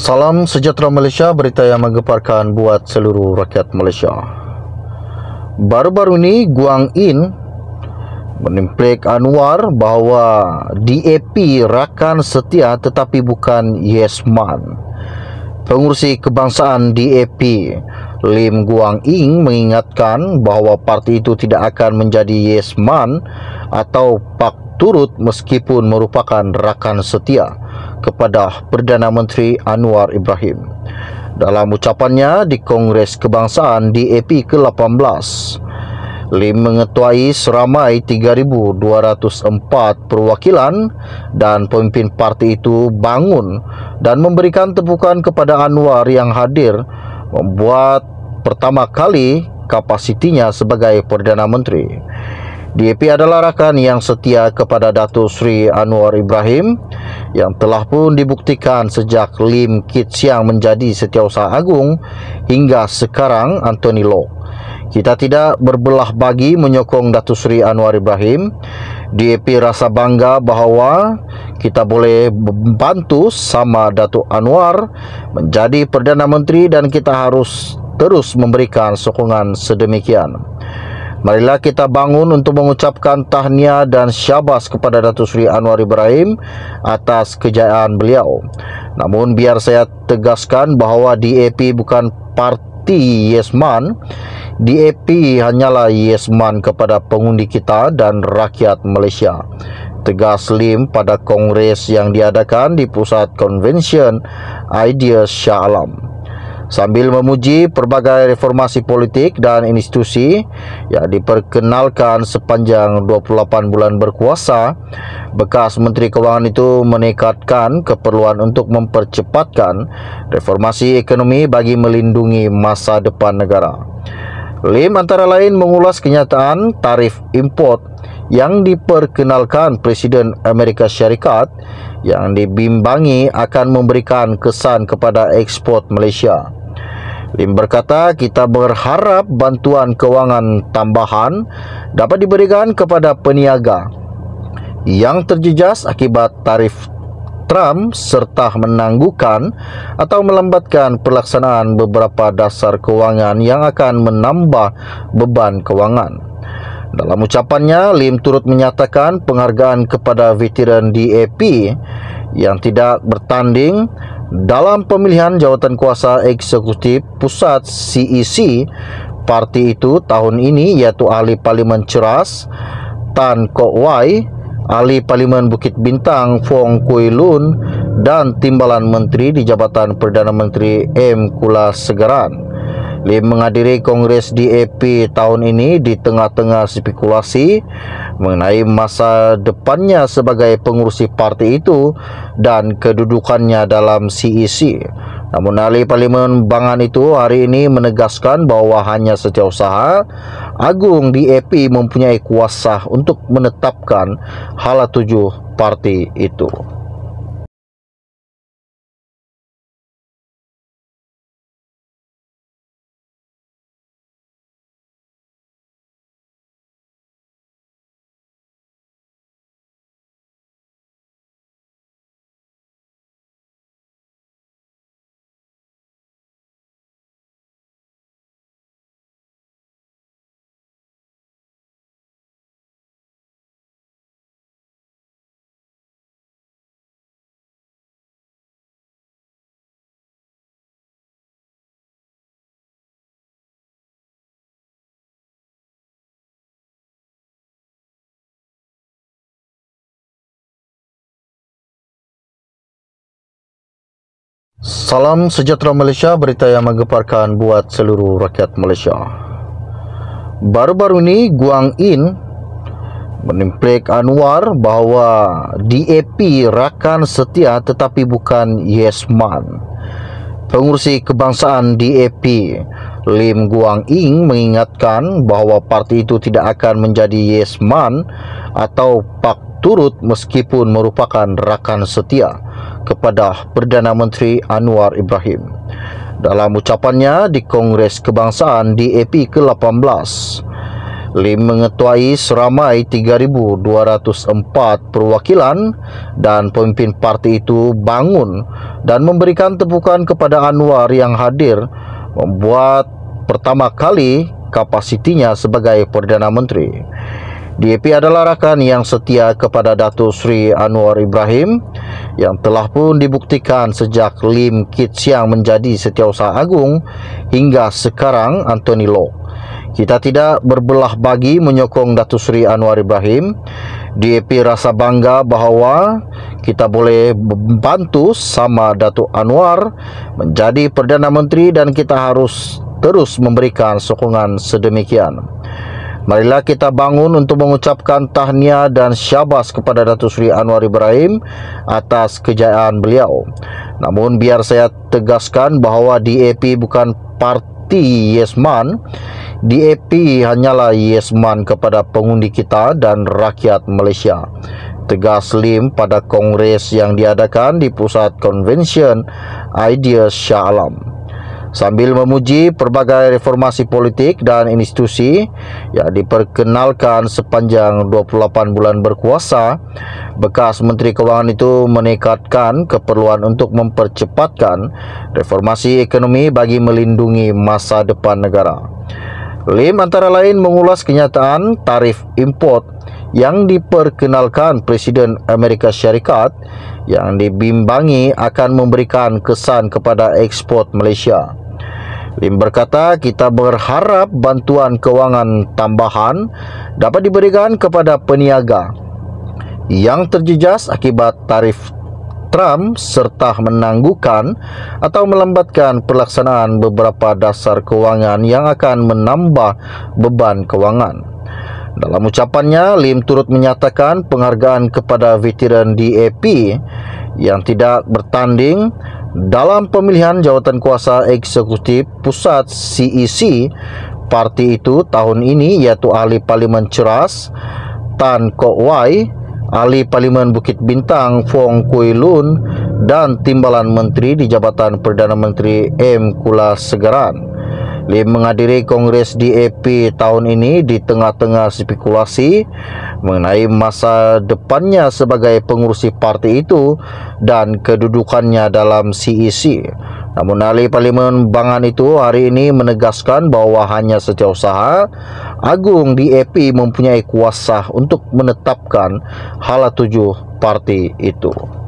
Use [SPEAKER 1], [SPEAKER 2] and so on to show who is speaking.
[SPEAKER 1] Salam sejahtera Malaysia, berita yang menggemparkan buat seluruh rakyat Malaysia. Baru-baru ini Guang In menimplik Anwar bahawa DAP rakan setia tetapi bukan yes man. Pengurusi kebangsaan DAP Lim Guang In mengingatkan bahawa parti itu tidak akan menjadi yes man atau pak turut meskipun merupakan rakan setia kepada Perdana Menteri Anwar Ibrahim. Dalam ucapannya di Kongres Kebangsaan DAP ke-18, Lim mengetuai seramai 3,204 perwakilan dan pemimpin parti itu bangun dan memberikan tepukan kepada Anwar yang hadir membuat pertama kali kapasitinya sebagai Perdana Menteri. DAP adalah rakan yang setia kepada Datuk Seri Anwar Ibrahim yang telah pun dibuktikan sejak Lim Kit Siang menjadi Setiausaha Agung hingga sekarang Anthony Loke. Kita tidak berbelah bagi menyokong Datuk Seri Anwar Ibrahim. DAP rasa bangga bahawa kita boleh membantu sama Datuk Anwar menjadi Perdana Menteri dan kita harus terus memberikan sokongan sedemikian. Marilah kita bangun untuk mengucapkan tahniah dan syabas kepada Datuk Seri Anwar Ibrahim atas kejayaan beliau. Namun biar saya tegaskan bahawa DAP bukan parti yes man. DAP hanyalah yes man kepada pengundi kita dan rakyat Malaysia, tegas Lim pada kongres yang diadakan di Pusat Konvensyen Idea Shah Alam. Sambil memuji pelbagai reformasi politik dan institusi yang diperkenalkan sepanjang 28 bulan berkuasa, bekas Menteri Kewangan itu menekadkan keperluan untuk mempercepatkan reformasi ekonomi bagi melindungi masa depan negara. Lim antara lain mengulas kenyataan tarif import yang diperkenalkan Presiden Amerika Syarikat yang dibimbangi akan memberikan kesan kepada ekspor Malaysia. Lim berkata, kita berharap bantuan kewangan tambahan dapat diberikan kepada peniaga yang terjejas akibat tarif Trump serta menangguhkan atau melambatkan pelaksanaan beberapa dasar kewangan yang akan menambah beban kewangan. Dalam ucapannya, Lim turut menyatakan penghargaan kepada veteran DAP yang tidak bertanding dalam pemilihan jawatan kuasa eksekutif pusat CEC parti itu tahun ini, iaitu Ahli Parlimen Ceras Tan Kok Wai, Ahli Parlimen Bukit Bintang Fong Kui Lun dan Timbalan Menteri di Jabatan Perdana Menteri M. Kulasegaran. Lim menghadiri Kongres DAP tahun ini di tengah-tengah spekulasi mengenai masa depannya sebagai pengurusi parti itu dan kedudukannya dalam CEC. Namun ahli Parlimen Bangan itu hari ini menegaskan bahawa hanya Setiausaha Agung DAP mempunyai kuasa untuk menetapkan hala tuju parti itu. Salam sejahtera Malaysia, berita yang menggemparkan buat seluruh rakyat Malaysia. Baru-baru ini Guang In menimplik Anwar bahawa DAP rakan setia tetapi bukan yes man. Pengurusi kebangsaan DAP Lim Guang In mengingatkan bahawa parti itu tidak akan menjadi yes man atau pak turut meskipun merupakan rakan setia kepada Perdana Menteri Anwar Ibrahim. Dalam ucapannya di Kongres Kebangsaan DAP ke-18, Lim mengetuai seramai 3.204 perwakilan dan pemimpin parti itu bangun dan memberikan tepukan kepada Anwar yang hadir membuat pertama kali kapasitinya sebagai Perdana Menteri. DAP adalah rakan yang setia kepada Datuk Seri Anwar Ibrahim yang telah pun dibuktikan sejak Lim Kit Siang menjadi Setiausaha Agung hingga sekarang Anthony Loke. Kita tidak berbelah bagi menyokong Datuk Seri Anwar Ibrahim. DAP rasa bangga bahawa kita boleh membantu sama Datuk Anwar menjadi Perdana Menteri dan kita harus terus memberikan sokongan sedemikian. Marilah kita bangun untuk mengucapkan tahniah dan syabas kepada Datuk Seri Anwar Ibrahim atas kejayaan beliau. Namun biar saya tegaskan bahawa DAP bukan parti Yes Man. DAP hanyalah yes man kepada pengundi kita dan rakyat Malaysia. Tegas Lim pada kongres yang diadakan di Pusat Konvensyen Ideas Shah Alam. Sambil memuji pelbagai reformasi politik dan institusi yang diperkenalkan sepanjang 28 bulan berkuasa, bekas Menteri Kewangan itu menekadkan keperluan untuk mempercepatkan reformasi ekonomi bagi melindungi masa depan negara. Lim antara lain mengulas kenyataan tarif import yang diperkenalkan Presiden Amerika Syarikat yang dibimbangi akan memberikan kesan kepada ekspor Malaysia. Lim berkata, kita berharap bantuan kewangan tambahan dapat diberikan kepada peniaga yang terjejas akibat tarif Trump serta menangguhkan atau melambatkan pelaksanaan beberapa dasar kewangan yang akan menambah beban kewangan. Dalam ucapannya, Lim turut menyatakan penghargaan kepada veteran DAP yang tidak bertanding dalam pemilihan jawatankuasa eksekutif pusat CEC parti itu tahun ini, iaitu Ahli Parlimen Ceras Tan Kok Wai, Ahli Parlimen Bukit Bintang Fong Kui Lun dan Timbalan Menteri di Jabatan Perdana Menteri M. Kulasegaran. Lim menghadiri Kongres DAP tahun ini di tengah-tengah spekulasi mengenai masa depannya sebagai pengurusi parti itu dan kedudukannya dalam CEC. Namun Ahli Parlimen Bangan itu hari ini menegaskan bahawa hanya Setiausaha Agung DAP mempunyai kuasa untuk menetapkan hala tujuh parti itu.